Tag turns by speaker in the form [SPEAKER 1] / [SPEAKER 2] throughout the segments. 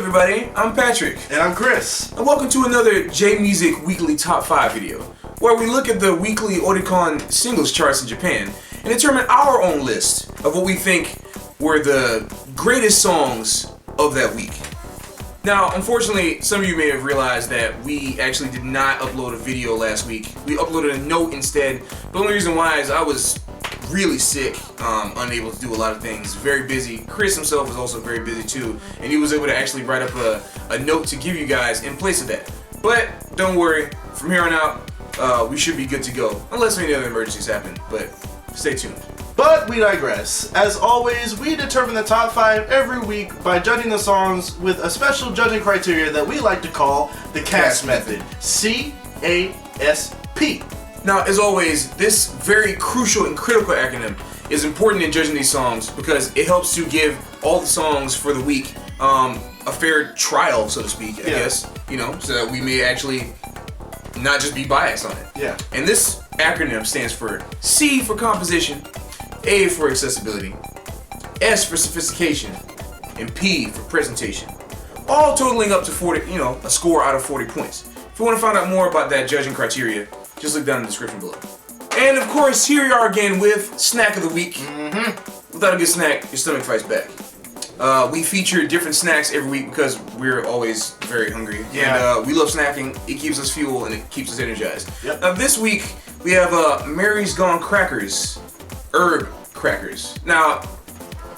[SPEAKER 1] everybody, I'm Patrick.
[SPEAKER 2] And I'm Chris.
[SPEAKER 1] And welcome to another J Music Weekly Top 5 video, where we look at the weekly Oricon singles charts in Japan and determine our own list of what we think were the greatest songs of that week. Now, unfortunately, some of you may have realized that we actually did not upload a video last week. We uploaded a note instead. The only reason why is I was really sick, unable to do a lot of things, very busy. Chris himself was also very busy too, and he was able to actually write up a note to give you guys in place of that. But don't worry, from here on out, we should be good to go, unless any other emergencies happen, but stay tuned.
[SPEAKER 2] But we digress. As always, we determine the top 5 every week by judging the songs with a special judging criteria that we like to call the CASP Method. C-A-S-P.
[SPEAKER 1] Now, as always, this very crucial and critical acronym is important in judging these songs because it helps to give all the songs for the week a fair trial, so to speak, I guess, you know, so that we may actually not just be biased on it.
[SPEAKER 2] Yeah.
[SPEAKER 1] And this acronym stands for C for composition, A for accessibility, S for sophistication, and P for presentation. All totaling up to 40, you know, a score out of 40 points. If you want to find out more about that judging criteria, just look down in the description below. And of course, here we are again with Snack of the Week. Without a good snack, your stomach fights back. We feature different snacks every week because we're always very hungry.
[SPEAKER 2] Yeah.
[SPEAKER 1] And we love snacking. It keeps us fuel and it keeps us energized.
[SPEAKER 2] Yep.
[SPEAKER 1] Now this week, we have Mary's Gone Crackers, herb crackers. Now,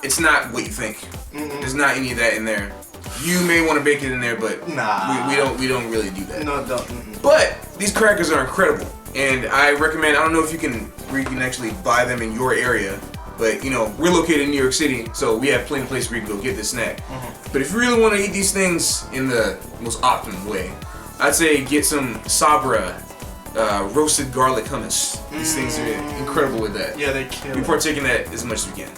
[SPEAKER 1] it's not what you think. There's not any of that in there. You may want to bake it in there, but
[SPEAKER 2] nah,
[SPEAKER 1] we don't really do that.
[SPEAKER 2] No, don't.
[SPEAKER 1] But these crackers are incredible, and I recommend. I don't know if you can actually buy them in your area, but you know we're located in New York City, so we have plenty of places where you can go get this snack. But if you really want to eat these things in the most optimum way, I'd say get some Sabra roasted garlic hummus. These things are incredible with that.
[SPEAKER 2] Yeah, they kill.
[SPEAKER 1] We partake in that as much as we can.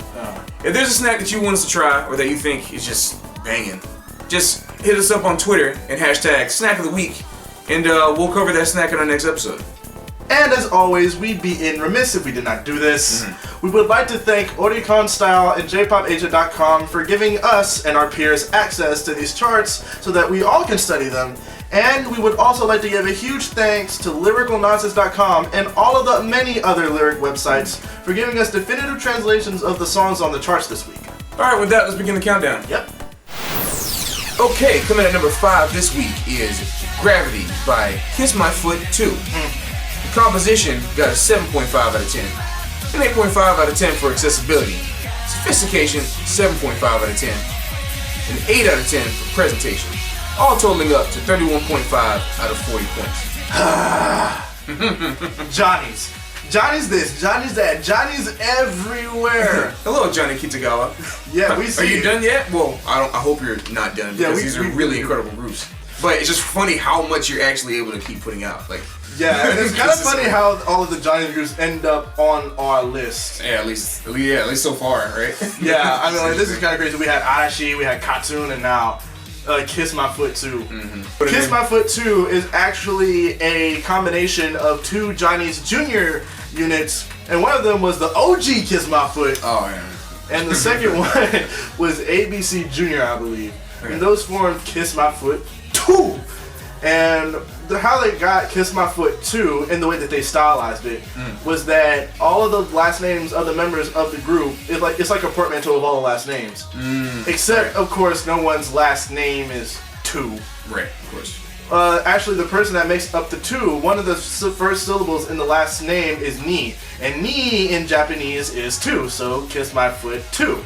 [SPEAKER 1] If there's a snack that you want us to try or that you think is just banging, just hit us up on Twitter and hashtag Snack of the Week, and we'll cover that snack in our next episode.
[SPEAKER 2] And as always, we'd be remiss if we did not do this. We would like to thank Oricon Style and jpopagent.com for giving us and our peers access to these charts so that we all can study them. And we would also like to give a huge thanks to lyricalnonsense.com and all of the many other lyric websites for giving us definitive translations of the songs on the charts this week.
[SPEAKER 1] Alright, with that, let's begin the countdown.
[SPEAKER 2] Yep.
[SPEAKER 1] Okay, coming at number 5 this week is Gravity by Kiss My Foot 2. The composition got a 7.5 out of 10. An 8.5 out of 10 for accessibility. Sophistication, 7.5 out of 10. An 8 out of 10 for presentation. All totaling up to 31.5 out of 40 points.
[SPEAKER 2] Johnny's this, Johnny's that, Johnny's everywhere.
[SPEAKER 1] Hello, Johnny Kitagawa.
[SPEAKER 2] Yeah, we see.
[SPEAKER 1] Are you done yet? Well, I hope you're not done because these are really incredible groups. But it's just funny how much you're actually able to keep putting out. Like,
[SPEAKER 2] yeah, and it's kind of funny how all of the Johnny groups end up on our list.
[SPEAKER 1] Yeah, at least so far, right?
[SPEAKER 2] Yeah, I mean, like, this is kind of crazy. We had Arashi, we had Katsun, and now Kiss My Foot 2. Kiss My Foot 2 is actually a combination of two Johnny's Junior units, and one of them was the OG Kiss My Foot.
[SPEAKER 1] Oh, yeah.
[SPEAKER 2] And the second one was ABC Junior, I believe.
[SPEAKER 1] Okay.
[SPEAKER 2] And those formed Kiss My Foot 2. And how they got Kiss My Foot 2 and the way that they stylized it was that all of the last names of the members of the group, it's like a portmanteau of all the last names. Except, of course, no one's last name is 2.
[SPEAKER 1] Right, of course.
[SPEAKER 2] Actually, the person that makes up the 2, one of the first syllables in the last name is ni. And ni in Japanese is 2, so Kiss My Foot 2.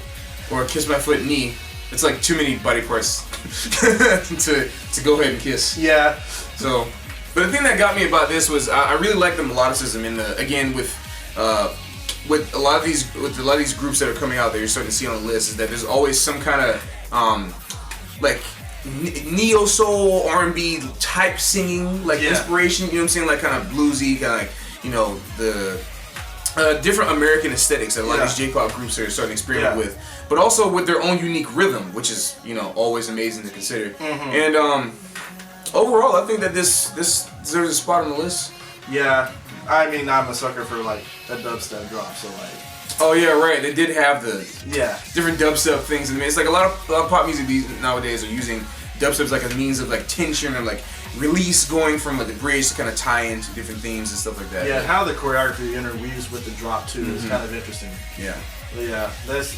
[SPEAKER 1] Or Kiss My Foot Knee. It's like too many body parts to go ahead and kiss.
[SPEAKER 2] Yeah.
[SPEAKER 1] So, but the thing that got me about this was I really like the melodicism in the, again, with a lot of these groups that are coming out that you're starting to see on the list, is that there's always some kind of like neo soul R&B type singing, like inspiration. You know what I'm saying? Like kind of bluesy, kind of like, you know, the different American aesthetics that a lot of these J-pop groups are starting to experiment with, but also with their own unique rhythm, which is, you know, always amazing to consider. And overall, I think that this deserves a spot on the list.
[SPEAKER 2] Yeah, I mean, I'm a sucker for like a dubstep drop, so like.
[SPEAKER 1] Oh yeah, right. They did have the
[SPEAKER 2] different
[SPEAKER 1] dubstep things. I mean, it's like a lot of pop music nowadays are using dubstep's like a means of like tension or like release going from like the bridge to kind of tie into different themes and stuff like that.
[SPEAKER 2] Yeah, and how the choreography interweaves with the drop too is kind of interesting.
[SPEAKER 1] Yeah.
[SPEAKER 2] But yeah, this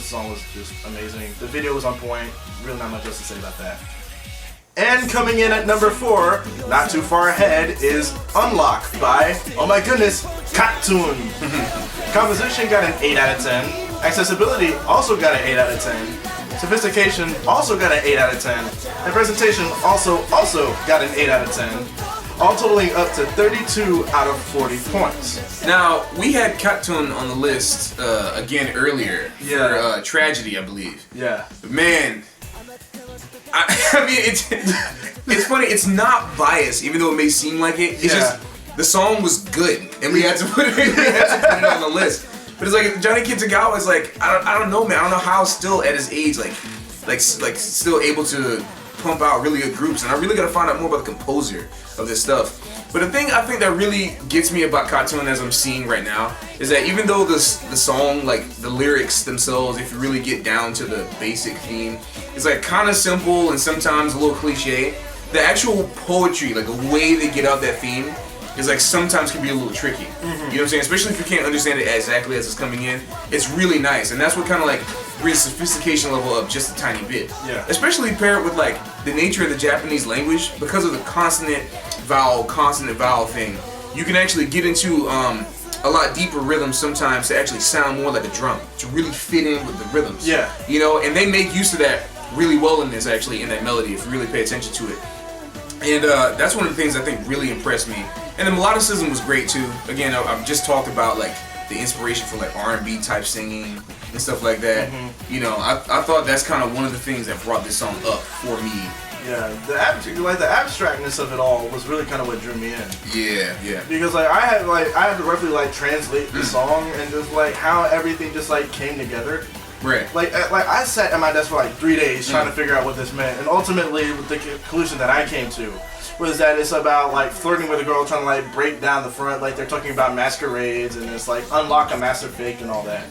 [SPEAKER 2] song was just amazing. The video was on point. Really not much else to say about that. And coming in at number 4, not too far ahead, is Unlock by, oh my goodness, Cartoon. Composition got an 8 out of 10. Accessibility also got an 8 out of 10. Sophistication also got an 8 out of 10. And presentation also got an 8 out of 10. All totaling up to 32 out of 40 points.
[SPEAKER 1] Now, we had Cartoon on the list again earlier for Tragedy, I believe.
[SPEAKER 2] Yeah.
[SPEAKER 1] Man, I mean, it's funny. It's not biased, even though it may seem like it. It's just the song was good, and we had to put it on the list. But it's like Johnny Kitagawa is like I don't know, man. I don't know how still at his age like still able to pump out really good groups, and I really gotta find out more about the composer of this stuff. But the thing I think that really gets me about Cartoon as I'm seeing right now is that even though the song, like the lyrics themselves, if you really get down to the basic theme, it's like kind of simple and sometimes a little cliche, the actual poetry, like the way they get out that theme, is like sometimes can be a little tricky. You know what I'm saying? Especially if you can't understand it exactly as it's coming in. It's really nice, and that's what kind of like brings the sophistication level up just a tiny bit.
[SPEAKER 2] Yeah.
[SPEAKER 1] Especially paired with like the nature of the Japanese language, because of the consonant vowel thing. You can actually get into a lot deeper rhythms sometimes to actually sound more like a drum, to really fit in with the rhythms.
[SPEAKER 2] Yeah.
[SPEAKER 1] You know, and they make use of that really well in this, actually, in that melody, if you really pay attention to it. And that's one of the things I think really impressed me. And the melodicism was great too. Again, I've just talked about like the inspiration for like R&B type singing and stuff like that. You know, I thought that's kind of one of the things that brought this song up for me.
[SPEAKER 2] Yeah, the abstractness of it all was really kind of what drew me in.
[SPEAKER 1] Yeah.
[SPEAKER 2] Because like I had to roughly like translate the song and just like how everything just like came together.
[SPEAKER 1] Right.
[SPEAKER 2] Like I sat at my desk for like 3 days trying to figure out what this meant, and ultimately the conclusion that I came to was that it's about like flirting with a girl, trying to like break down the front, like they're talking about masquerades and it's like unlock a master fake and all that.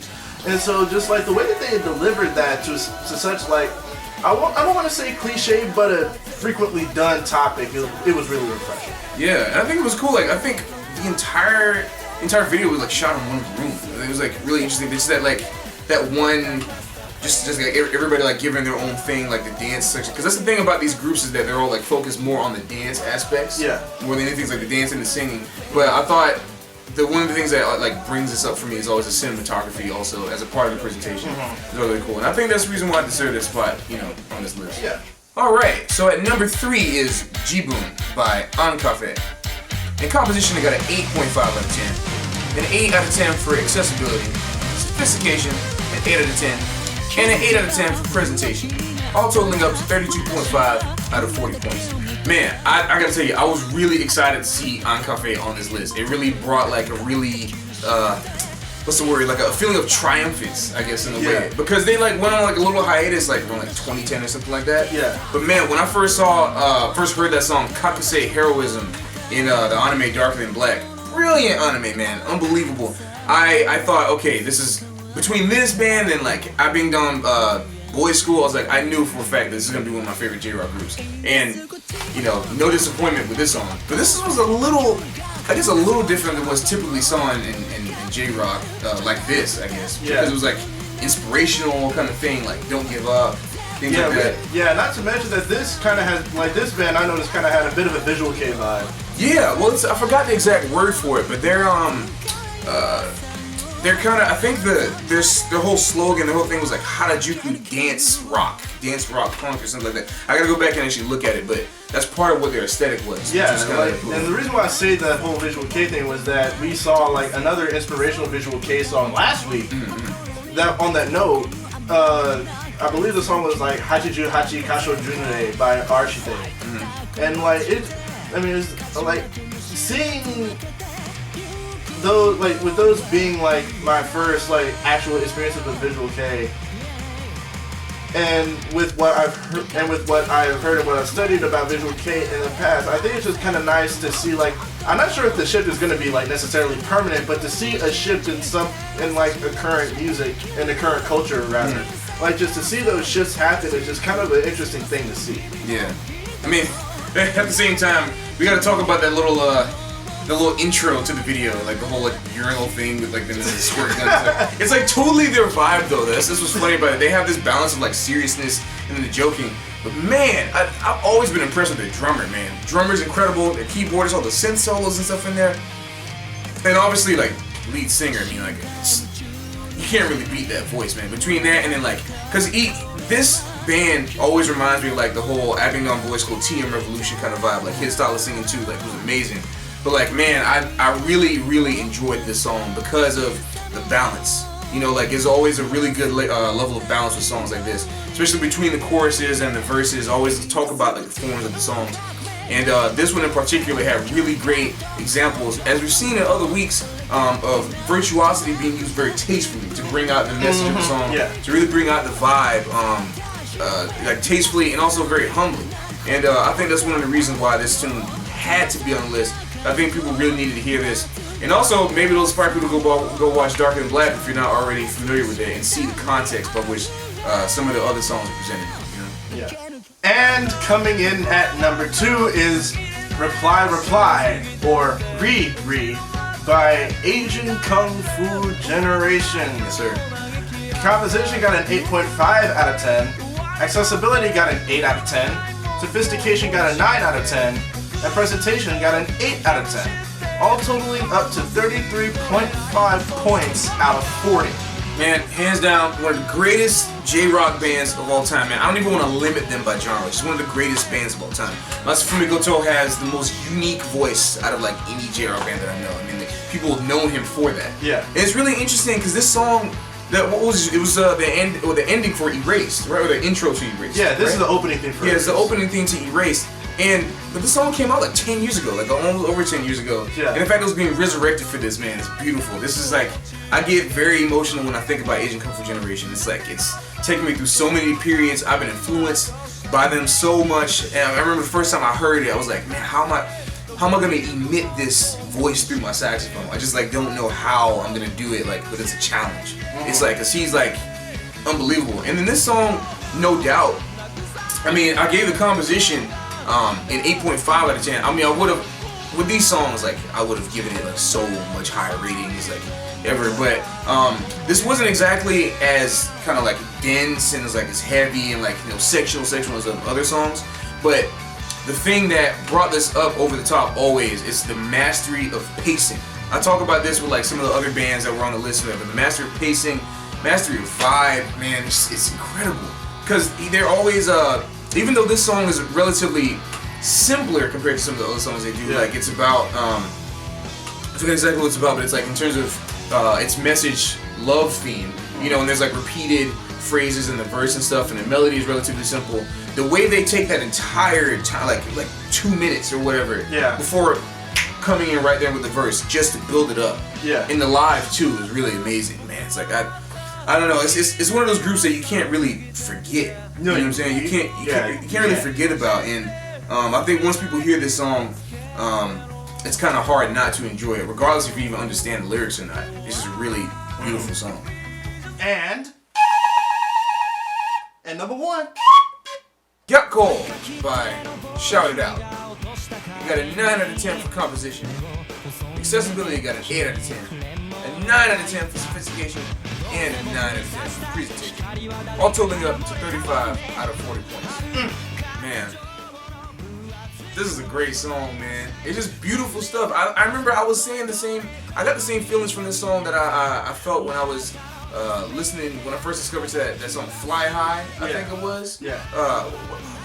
[SPEAKER 2] And so just like the way that they delivered that to such like I don't want to say cliche, but a frequently done topic, it was really refreshing.
[SPEAKER 1] Yeah, and I think it was cool. Like I think the entire video was like shot in one room. It was like really interesting. Just that one. Just like everybody like giving their own thing, like the dance section. Because that's the thing about these groups is that they're all like focused more on the dance aspects. Yeah. More than anything, like the dance and the singing. But I thought one of the things that like brings this up for me is always the cinematography, also as a part of the presentation. It's really cool, and I think that's the reason why I deserve this spot, you know, on this list.
[SPEAKER 2] Yeah.
[SPEAKER 1] All right. So at number 3 is Jibun by Ankafe. In composition, it got an 8.5 out of 10, an 8 out of 10 for accessibility, sophistication, an 8 out of 10. And an 8 out of 10 for presentation, all totaling up to 32.5 out of 40 points. Man, I gotta tell you, I was really excited to see Ankafe on this list. It really brought like a really, what's the word? Like a feeling of triumphance, I guess, in a way. Because they like went on like a little hiatus, like around like 2010 or something like that. Yeah. But man, when I first heard that song, Kakuse Heroism, in the anime Darker Than Black, brilliant anime, man, unbelievable. I thought, okay, this is. Between this band and like Abingdon Boys School, I was like, I knew for a fact this is gonna be one of my favorite J-Rock groups. And you know, no disappointment with this song. But this was a little different than what's typically sung in J-Rock like this, I guess. Because it was like inspirational kind of thing, like don't give up, things like that.
[SPEAKER 2] Yeah, not to mention that this kind of has, like this band I noticed kind of had a bit of a Visual K vibe.
[SPEAKER 1] Yeah, well, I forgot the exact word for it, but they're kind of, I think their whole slogan, the whole thing was like Harajuku dance rock punk or something like that. I gotta go back and actually look at it, but that's part of what their aesthetic was.
[SPEAKER 2] Yeah, cool. And the reason why I say that whole Visual K thing was that we saw like another inspirational Visual K song last week. That on that note, I believe the song was like Hachiju Hachi Kasho Junrei by Artistry. And like it's like seeing those, like with those being like my first like actual experiences with Visual K, and with what I've heard and what I've studied about Visual K in the past, I think it's just kind of nice to see, like, I'm not sure if the shift is going to be like necessarily permanent, but to see a shift in like the current music and the current culture rather, like just to see those shifts happen is just kind of an interesting thing to see.
[SPEAKER 1] Yeah, I mean, at the same time, we got to talk about that little the little intro to the video, like the whole like urinal thing with like the squirt gun. It's like totally their vibe though. This was funny about it. They have this balance of like seriousness and then the joking. But man, I've always been impressed with the drummer, man. The drummer's incredible. The keyboardist, all the synth solos and stuff in there. And obviously like lead singer, I mean like you can't really beat that voice, man. Between that and then like, cause this band always reminds me of like the whole Abingdon Boys School TM Revolution kind of vibe. Like his style of singing too, like was amazing. But like man, I really enjoyed this song because of the balance. You know, like there's always a really good level of balance with songs like this, especially between the choruses and the verses. Always talk about like the forms of the songs. And this one in particular had really great examples, as we've seen in other weeks, of virtuosity being used very tastefully to bring out the message of the song, to really bring out the vibe, like tastefully and also very humbly. And I think that's one of the reasons why this tune had to be on the list. I think people really needed to hear this. And also, maybe it'll inspire people to go watch Darker Than Black if you're not already familiar with it and see the context by which some of the other songs are presented. You know?
[SPEAKER 2] Yeah. And coming in at number 2 is Reply Reply, or Re by Asian Kung Fu Generation.
[SPEAKER 1] Yes, sir.
[SPEAKER 2] Composition got an 8.5 out of 10. Accessibility got an 8 out of 10. Sophistication got a 9 out of 10. And presentation got an 8 out of 10. All totaling up to 33.5 points out of 40.
[SPEAKER 1] Man, hands down, one of the greatest J-rock bands of all time, man. I don't even want to limit them by genre. It's one of the greatest bands of all time. Masafumi Goto has the most unique voice out of like any J-rock band that I know. I mean, people have known him for that.
[SPEAKER 2] Yeah.
[SPEAKER 1] And it's really interesting because this song, the ending for Erased, right? Or the intro to Erased.
[SPEAKER 2] Yeah, this
[SPEAKER 1] right?
[SPEAKER 2] is the opening theme for Erased.
[SPEAKER 1] Yeah, it's the opening theme to Erased. But the song came out like 10 years ago, like almost over 10 years ago.
[SPEAKER 2] Yeah.
[SPEAKER 1] And the fact it was being resurrected for this, man, it's beautiful. This is like, I get very emotional when I think about Asian Kung Fu Generation. It's like, it's taken me through so many periods. I've been influenced by them so much. And I remember the first time I heard it, I was like, man, how am I gonna emit this voice through my saxophone? I just like don't know how I'm gonna do it, like, but it's a challenge. It's like, cause he's like unbelievable. And then this song, no doubt, I mean, I gave the composition an 8.5 out of 10. I mean, I would have, with these songs, like, I would have given it like so much higher ratings, like, ever. But this wasn't exactly as kind of like dense and as heavy and like, you know, sexual as other songs. But the thing that brought this up over the top always is the mastery of pacing. I talk about this with like some of the other bands that were on the list, but the mastery of pacing, mastery of vibe, man, it's incredible. Because they're always even though this song is relatively simpler compared to some of the other songs they do, like it's about, I forget exactly what it's about, but it's like in terms of its message, love theme, you know, and there's like repeated phrases in the verse and stuff, and the melody is relatively simple. The way they take that entire time, like 2 minutes or whatever, before coming in right there with the verse, just to build it up. Yeah. And the live too is really amazing, man. It's like I don't know. It's one of those groups that you can't really forget. You know what I'm saying? You can't really forget about. And I think once people hear this song, it's kind of hard not to enjoy it, regardless if you even understand the lyrics or not. It's just a really beautiful song.
[SPEAKER 2] And number 1,
[SPEAKER 1] Got Cold by Shout It Out. You got a 9 out of 10 for composition. Accessibility got an 8 out of 10. A 9 out of 10 for sophistication. And a 9 out of 10 for presentation. All totaling up to 35 out of 40 points. Man. This is a great song, man. It's just beautiful stuff. I remember I was saying I got the same feelings from this song that I felt when I was listening, when I first discovered that song Fly High, I think it was. Yeah.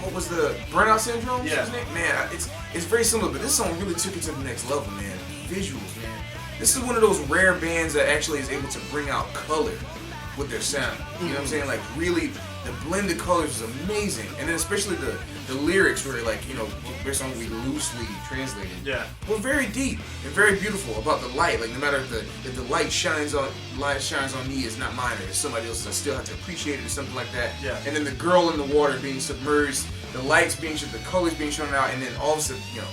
[SPEAKER 1] What was the Burnout Syndrome? Yeah. Man, it's very similar, but this song really took it to the next level, man. Visuals, man. This is one of those rare bands that actually is able to bring out color with their sound. You know what I'm saying? Like really, the blend of colors is amazing, and then especially the lyrics were like, you know, based on we loosely translated. Yeah. Were very deep and very beautiful about the light. Like no matter if the light shines on me, it's not mine, or it's somebody else's. I still have to appreciate it or something like that. Yeah. And then the girl in the water being submerged, the lights being shown, the colors being shown out, and then all of a sudden, you know,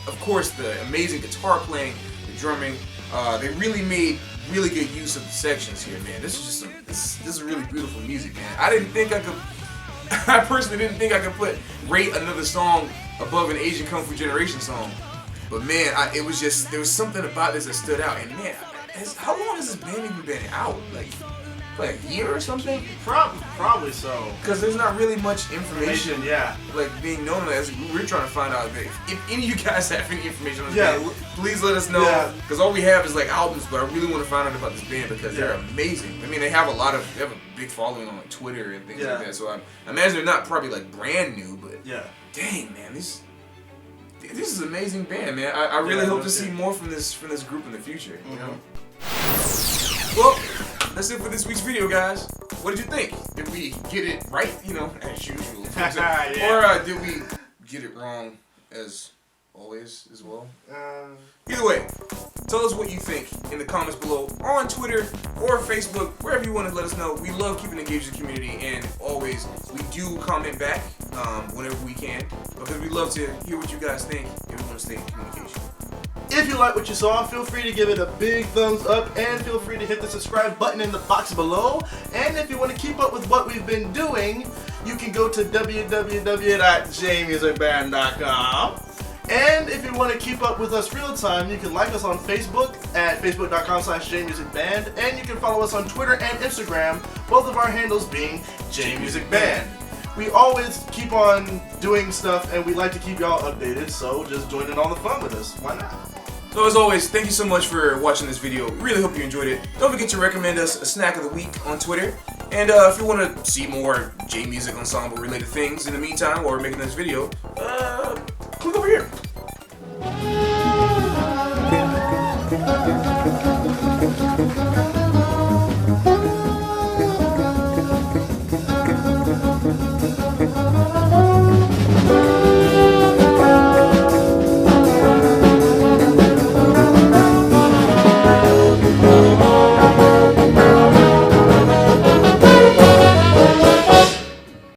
[SPEAKER 1] of course, the amazing guitar playing, the drumming. They really made really good use of the sections here, man. This is just is really beautiful music, man. I didn't think I could. I personally didn't think I could rate another song above an Asian Kung Fu Generation song. But man, it was just, there was something about this that stood out. And man, how long has this band even been out? Like a year or something?
[SPEAKER 2] Probably so.
[SPEAKER 1] Because there's not really much information,
[SPEAKER 2] yeah,
[SPEAKER 1] like being known as. We're trying to find out if any of you guys have any information on this
[SPEAKER 2] yeah,
[SPEAKER 1] band, please let us know. Because all we have is like albums, but I really want to find out about this band because they're amazing. I mean, they have a big following on like Twitter and things like that. So I imagine they're not probably like brand new, but dang man, this is an amazing band, man. I really hope to see more from this group in the future. You know. Well, that's it for this week's video, guys. What did you think? Did we get it right? You know, as usual. Or did we get it wrong as always as well? Either way, tell us what you think in the comments below on Twitter or Facebook, wherever you want to let us know. We love keeping engaged with the community, and always we do comment back whenever we can because we love to hear what you guys think and we want to stay in communication.
[SPEAKER 2] If you like what you saw, feel free to give it a big thumbs up and feel free to hit the subscribe button in the box below. And if you want to keep up with what we've been doing, you can go to www.jmusicband.com. And if you want to keep up with us real time, you can like us on Facebook at facebook.com/jmusicband, and you can follow us on Twitter and Instagram, both of our handles being jmusicband. We always keep on doing stuff and we like to keep y'all updated, so just join in on the fun with us. Why not?
[SPEAKER 1] So as always, thank you so much for watching this video. We really hope you enjoyed it. Don't forget to recommend us a snack of the week on Twitter. And if you want to see more J Music Ensemble related things in the meantime while we're making this video, click over here.